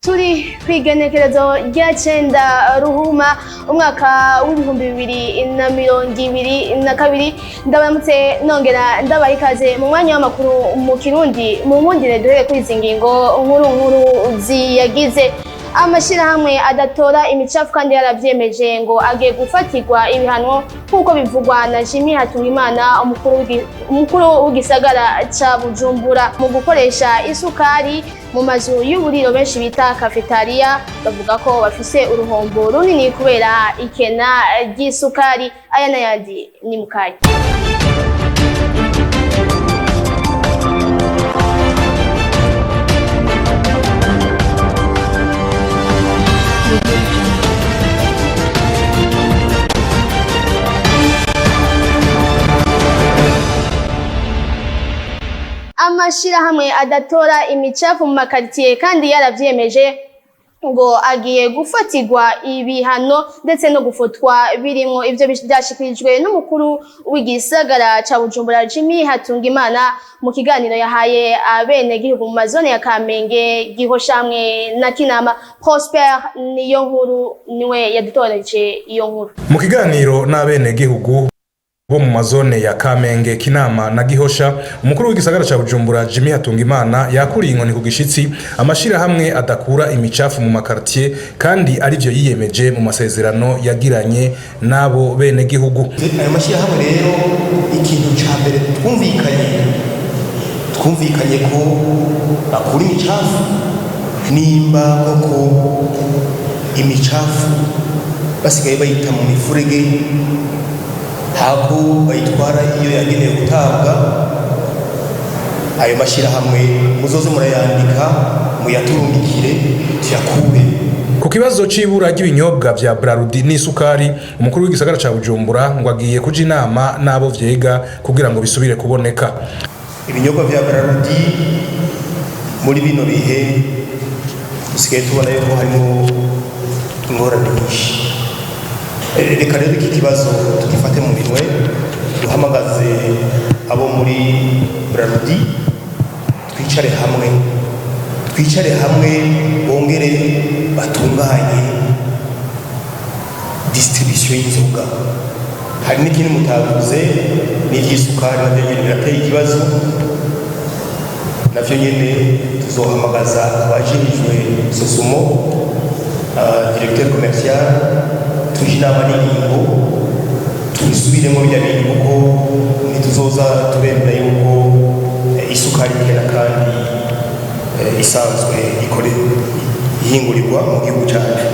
turi kwigenekerezo rya 9 Ruhuma umwaka w'2022 ndabaramutse nongera ndabaha ikaze mu mwanya w'amakuru mu Kirundi mu nkundire duhere kuri izi ngingo nkuru ziyagize. Amashirahamwe adatora imicafu kandi yaravyemeje ngo agiye gufatirwa ibihano nkuko bivugwa na Jimmy Hatungimana umukuru w'igisagara ca Bujumbura mu gukoresha isukari mu mazu y'uburiro benshi bita cafetaria. Bavuga ko bafise uruhombo runini kubera ikena ry'isukari. Aya n'ayandi ni mukayi. Amashirahamwe adatora imicafu mu makaritiye kandi yaravyemeje ngo agiye gufatirwa ibihano ndetse no gufotwa birimo ivyo byashikirijwe n'umukuru w'igisagara ca Bujumbura Jimmy Hatungimana mu kiganiro yahaye abene gihugu mu mazone ya Kamenge, Gihoshamwe na Kinama. Prosper niyo nkuru niwe yadutoreje iyo nkuru. Mu kiganiro n'abene gihugu bo mu mazone ya Kamenge, Kinama na Gihosha, umukuru w'igisagara ca Bujumbura Jimmy Hatungimana yakuriye inkoni ku gishitsi amashirahamwe adakura imicafu mu makartier kandi arivyo yiyemeje mu masezerano yagiranye nabo bene gihugu. Ayo mashirahamwe rero ikintu ca mbere twumvikanye ko bakura imicafu nimba koko imicafu basigaye bayita mu mifurege hako bayitwara iyo yagenewe gutabwa. Ayo mashirahamwe muzoze murayandika muyaturungikire tuyakure. Ku kibazo c'ibura ry'ibinyobwa vya Brarudi n'isukari, umukuru w'igisagara ca Bujumbura ngo agiye kuja inama nabo vyega kugira ngo bisubire kuboneka. Ibinyobwa vya Brarudi muri bino bihe dusigaye tubona yuko harimo ingorane nyinshi. Reka rero iki kibazo tugifate mu minwe, duhamagaze abo muri Brarudi twicare hamwe bongere batunganye distribution y'inzoga. Hari n'ikindi mutavuze n'iry'isukari navyo nyene birateye ikibazo, navyo nyene tuzohamagaza abajejwe Sosumo, directeur commercial, tujinama n'ingingo tubisubiremo bya bintu kuko ntituzoza turemera yuko isukari ikena kandi isanzwe ihingurirwa mu gihugu cyacu.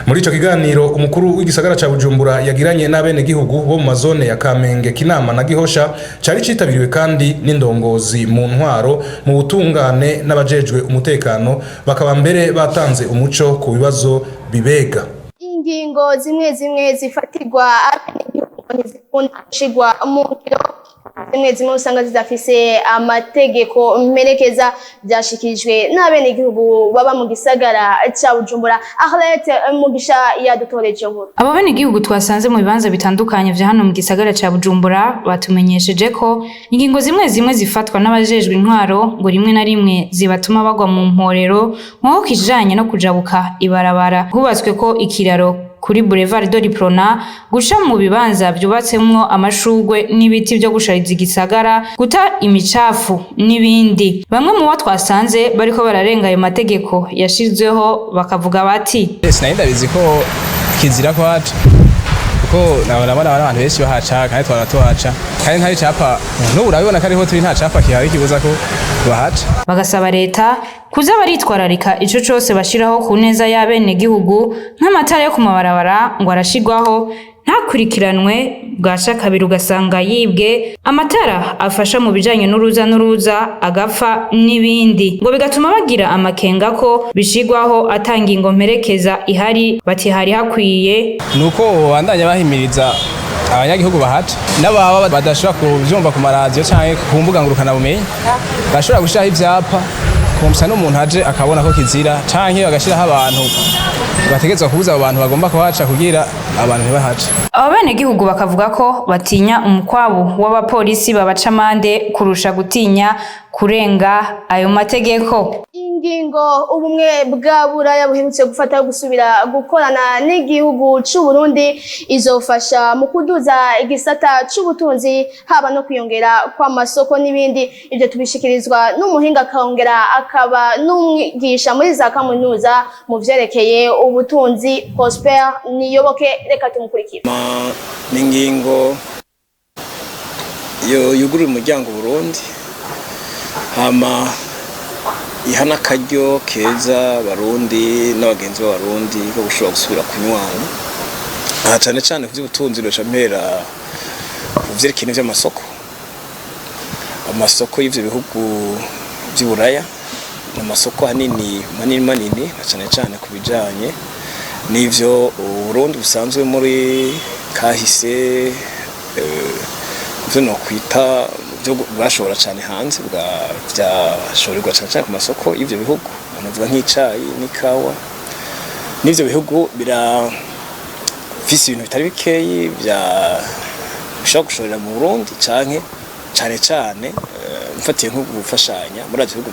Muri ico kiganiro umukuru w'igisagara ca Bujumbura yagiranye n'abene gihugu bo mu mazone ya Kamenge, Kinama na Gihosha cari citabiriwe kandi n'indongozi mu ntwaro mu butungane n'abajejwe umutekano, bakaba mbere batanze umuco ku bibazo bibega. Ingingo zimwe zifatirwa ntizikundashigwa mu ngiro, zimwe usanga zidafise amategeko mperekeza. Byashikirijwe n'abene gihugu baba mu gisagara ca Bujumbura. Arlette Mugisha yadutoreje nkuru. Abo bene gihugu twasanze mu bibanza bitandukanye vya hano mu gisagara ca Bujumbura batumenyesheje ko ingingo zimwe zifatwa n'abajejwe intwaro ngo rimwe na rimwe zibatuma bagwa mu mporero nko kijanye no kujabuka ibarabara. Hubatswe ko ikiraro kuri Boulevard de Liprona, gusha mu bibanza byubatsemwo amashugwe n'ibiti byo gushariza igisagara, guta imicafu n'ibindi. Bamwe mu bo twasanze bariko bararenga ayo mategeko yashizweho bakavuga bati sinarindabizi ko kizira ko haca kuko nabona abantu benshi bahaca kandi twaratuhaca kandi ntari capa n'ubu urabibona ko ariho turi nta capa kihari kibuza ko bahaca. Bagasaba leta kuza baritwararika ico cose bashiraho ku neza y'abene gihugu nk'amatara yo ku mabarabara ngo arashigwaho ntakurikiranwe bwasha kabiri ugasanga yibwe, amatara afasha mu bijanye n'uruza agapfa n'ibindi, ngo bigatuma bagira amakenga ko bishigwaho atangingo mperekeza ihari bati hari hakwiye. Nuko bandanya bahimiriza abanyagihugu bahaca n'ababa badashobora kuvyumva ku maradiyo canke ku mbuga ngurukana bumenyi bashobora gushiraho ivyapa kumsa n'umuntu aje akabona ko kizira canke bagashiraho abantu bategetswe kubuza abo bantu bagomba kuhaca kugira abantu ntibahace. Abo bene gihugu bakavuga ko batinya umukwabu w'abapolisi babaca amande kurusha gutinya kurenga ayo mategeko. ingingo ubumwe bwa Buraya buherutse gufata gusubira gukorana n'igihugu c'u Burundi izofasha mu kuduza igisata c'ubutunzi haba no kwiyongera kw'amasoko n'ibindi. Ivyo tubishikirizwa n'umuhinga akongera akaba n'umwigisha muri za kaminuza mu vyerekeye ubutunzi Prosper Niyoboke. Reka tumukurikire. N'ingingo yugurura umuryango Burundi hama ihana akaryo keza Barundi n'abagenzi b'Abarundi ko gushobora gusubira kunywana cyane cyane kuvy'ubutunzi no campera uvyerekeye vy'amasoko y'ivyo bihugu vy'Uburaya n'amasoko hanini manini cyane cyane kubijanye n'ivyo Burundi busanzwe muri kahise byo no kwita byo bwashobora cyane hanze byashorerwa cyane ku masoko y'ivyo bihugu banavuga nk'icayi n'ikawa n'ivyo bihugu birafise ibintu bitari bikeyi bya bishobora gushorera mu Burundi cyane mfatiye nko gufashanya muri ivyo bihugu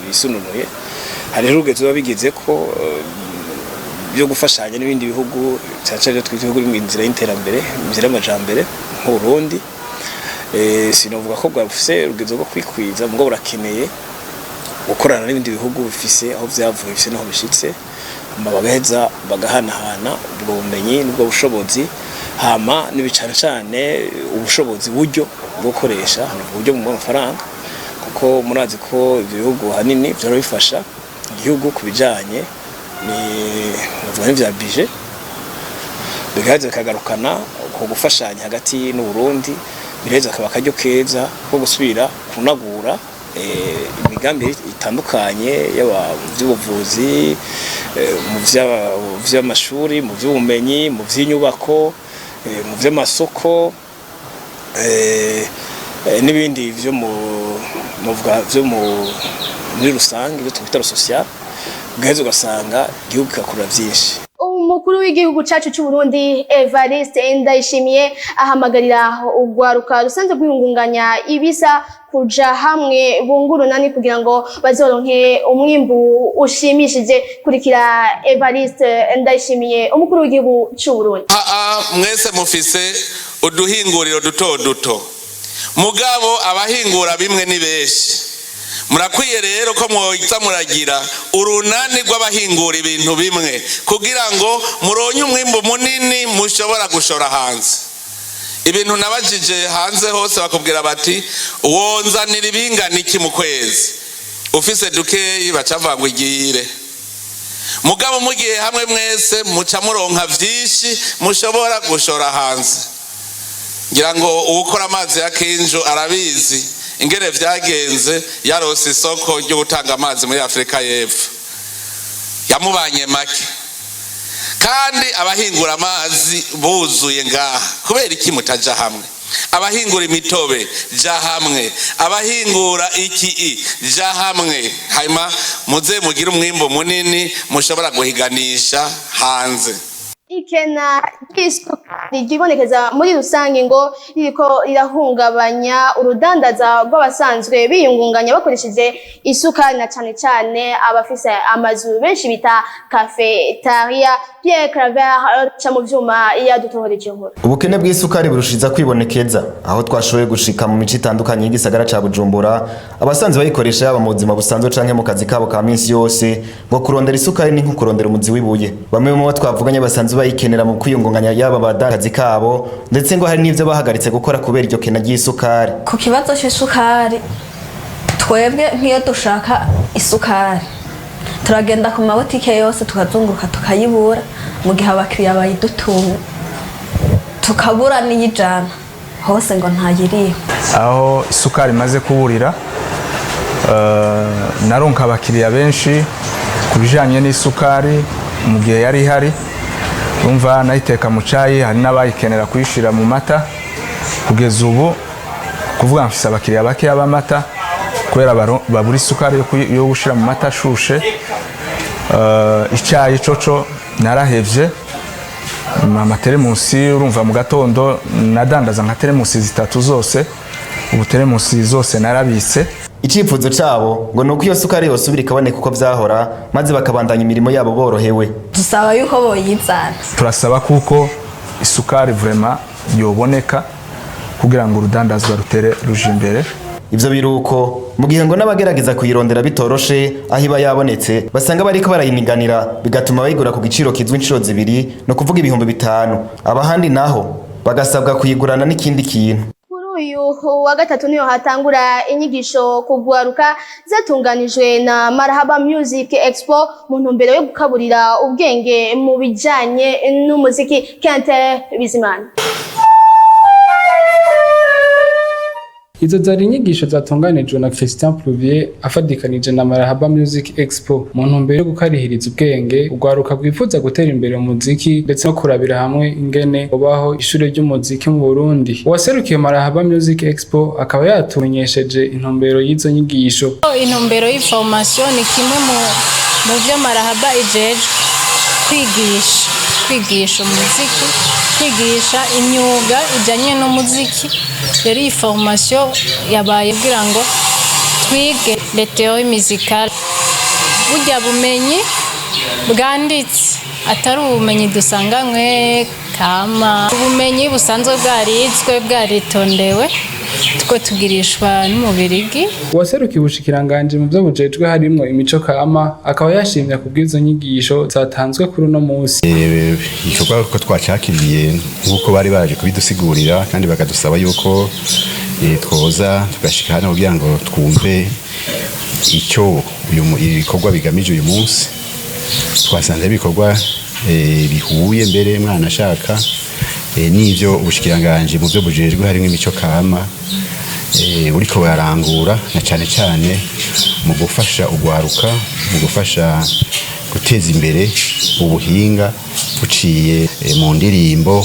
bisununuye hari rugezo babigeze ko byo gufashanya n'ibindi bihugu cyane tw'ibihugu biri mu nzira y'iterambere inzira y'amajambere nk'u Burundi. Sinovuga ko bwafise rugezo rwo kwikwiza mugabo burakeneye gukorana n'ibindi bihugu bifise aho vyavuye bifise naho bishitse bagaheza bagahanahana ubwo bumenyi n'ubwo bushobozi hama n'ibicane ubushobozi buryo bwo gukoresha uburyo mu mafaranga kuko murazi ko ibyo bihugu hanini byaro bifasha igihugu kubijanye ni bavuga n'ivya budget bigaheza kagarukana ko gufashanya hagati n'u Burundi bireza akaba akaryo keza ko gusubira kunagura imigambi itandukanye y'ubuvuzi mu vy'amashuri mu vy'ubumenyi mu vy'inyubako mu vy'amasoko n'ibindi vyo muri rusange byo twita social gaheze ugasanga igihugu kakura vyinshi. Umukuru w'igihugu cacu c'u Burundi Evariste Ndayishimiye ahamagarira urwaruka rusanzwe kwiyungunganya ibisa kuja hamwe bungurunani kugira ngo bazoronke umwimbu ushimishije. Kurikira Evariste Ndayishimiye umukuru w'igihugu c'u Burundi. Mwese mufise uduhinguriro duto mugabo abahingura bimwe ni beshi murakwiye rero ko mwoza muragira urunani rw'abahingura ibintu bimwe kugira ngo muronye umwimbo munini mushobora gushora hanze. Ibintu nabajije hanze hose bakubwira bati wonzanira ibingana iki mu kwezi ufise dukeyi bacavangwa igire mugabo mugiye hamwe mwese muca muronka vyinshi mushobora gushora hanze. Ngira ngo uwukora amazi ya Kinjo arabizi ingere vyagenze yarose isoko ryo gutanga amazi muri Afrika y'Epfo yamubanye make kandi abahingura amazi buzuye ngaha kubera iki mutaja hamwe. Abahingura imitobe ja hamwe abahingura ja hamwe hanyuma muze mugira umwimbo munini mushobora guhiganisha hanze. Ikena ry'isukari ryibonekeza muri rusange ngo ririko rirahungabanya urudandaza rw'abasanzwe biyungunganya bakoresheje isukari na cane abafise amazu benshi bita cafetaria. Pierre Claver cha mu vyuma yadutohoreje inkuru. Ubukene bw'isukari burushiza kwibonekeza aho twashoboye gushika mu mici itandukanye y'igisagara ca Bujumbura abasanzwe bayikoresha yaba mu buzima busanzwe canke mu kazi kabo ka minsi yose ngo kurondera isukari ni nko kurondera umuzi w'ibuye. Bamwe mu bo twavuganye basanzwe bayikenera mu kwiyungunganya yaba badakazi kabo ndetse ngo hari n'ivyo bahagaritse gukora kubera iryo kena ry'isukari. Ku kibazo c'isukari twebwe nk'iyo dushaka isukari turagenda ku mabotike yose tukazunguruka tukayibura mu gihe abakiriya bayidutumye tukabura n'iyijana hose ngo ntayiriho. Aho isukari maze kuburira naronka abakiriya benshi kubijanye n'isukari mu gihe yari ihari umva nayiteka mu cayi hari n'abayikenera kuyishira mu mata kugeza ubu kuvuga mfise abakiriya bake y'abamata kubera babura isukari yo gushira mu mata ashushe. Icayi coco narahevye amateremusi urumva mu gatondo nadandaza nka teremusi 3 zose ubu teremusi zose narabise. icifuzo cabo ngo nuko iyo sukari yosubira ikaboneka uko vyahora maze bakabandanya imirimo yabo borohewe. Dusaba yuko boyizana. Turasaba kuko isukari vraiment yoboneka kugira ngo urudandazwa rutere ruje imbere. Ivyo biruko mu gihe ngo n'abagerageza kuyirondera bitoroshe aho iba yabonetse basanga bariko barayiniganira bigatuma bayigura ku giciro kizwi inshuro zibiri no kuvuga ibihumbi 5. Abahandi naho bagasabwa kuyigurana n'ikindi kintu. Uyu wa gatatu niyo hatangura inyigisho kugwaruka zatunganijwe na Marhaba Music Expo mu ntumbero yo gukaburira ubwenge mu bijanye n'umuziki. Kente Bizimana. Izo zari inyigisho zatunganijwe na Christian Pluvier afadikanije na Marhaba Music Expo mu ntumbero yo gukarihiriza ubwenge ugwaruka rwifuza gutera imbere mu muziki ndetse no kurabira hamwe ingene ubaho ishure ry'umuziki mu Burundi. Uwaserukiye Marhaba Music Expo akaba yatumenyesheje intumbero y'izo nyigisho. Intumbero y'information ni kimwe mu byo Marhaba ijeje kwigisha umuziki, kwigisha imyuga ijanye n'umuziki. Rero iyi formation yabaye kugira ngo twige les théories musicales, burya bumenyi bwanditse atari ubumenyi dusanganywe kama ubumenyi busanzwe bwaritswe bwaritondewe tuko tugirishwa n'umubirigi. Uwaserukiye ubushikiranganje mu byo bujejwe harimwo imico kama akaba yashimye kubwizo nyigisho zatanzwe kuri uno munsi. Igikorwa ko twacakiriye nk'uko bari baje kubidusigurira kandi bakadusaba yuko twoza tugashika hano kugira ngo twumve icyo ibikorwa bigamije uyu munsi. Twasanze ibikorwa bihuye mbere mwana ashaka n'ivyo ubushikiranganje mu byo bujejwe harimo imico kama uriko barangura na cyane mu gufasha ugwaruka mu gufasha guteza imbere ubuhinga buciye mu ndirimbo.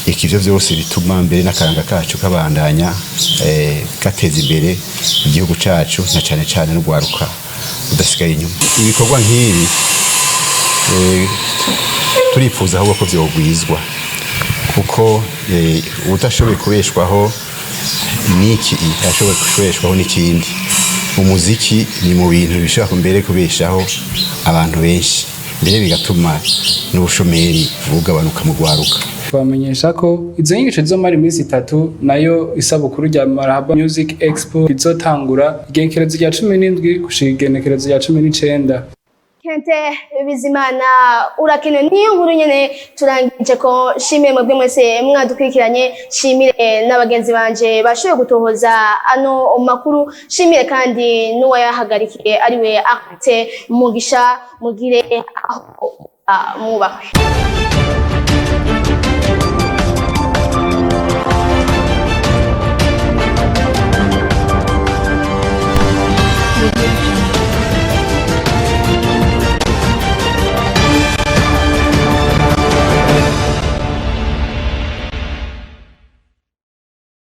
Ikivyo byose bituma mbere n'akaranga kacu kabandanya gateza imbere igihugu cacu na cyane n'ugwaruka udasigaye inyuma. Ibikorwa nk'ibi turifuza ahubwo ko vyogwizwa kuko udashoboye kubeshwaho niki ashoboye kubeshwaho n'ikindi. Umuziki ni mu bintu bishaka mbere kubeshaho abantu benshi mbere bigatuma n'ubushomeri bugabanuka mu gwaruka. Twamenyesha ko izo nyigisho zomara iminsi 3 nayo isabukuru rya Marhaba Music Expo izotangura igenekerezo rya 17 gushika igenekerezo rya 19. Kente Bizimana urakene niyo nkuru nyene turangije ko shimire mwebwe mwese mwadukurikiranye. Shimire n'abagenzi banje bashoboye gutohoza ano makuru. Shimire kandi n'uwayahagarikiye ariwe Arte Mugisha. Mugire aho mubakwe.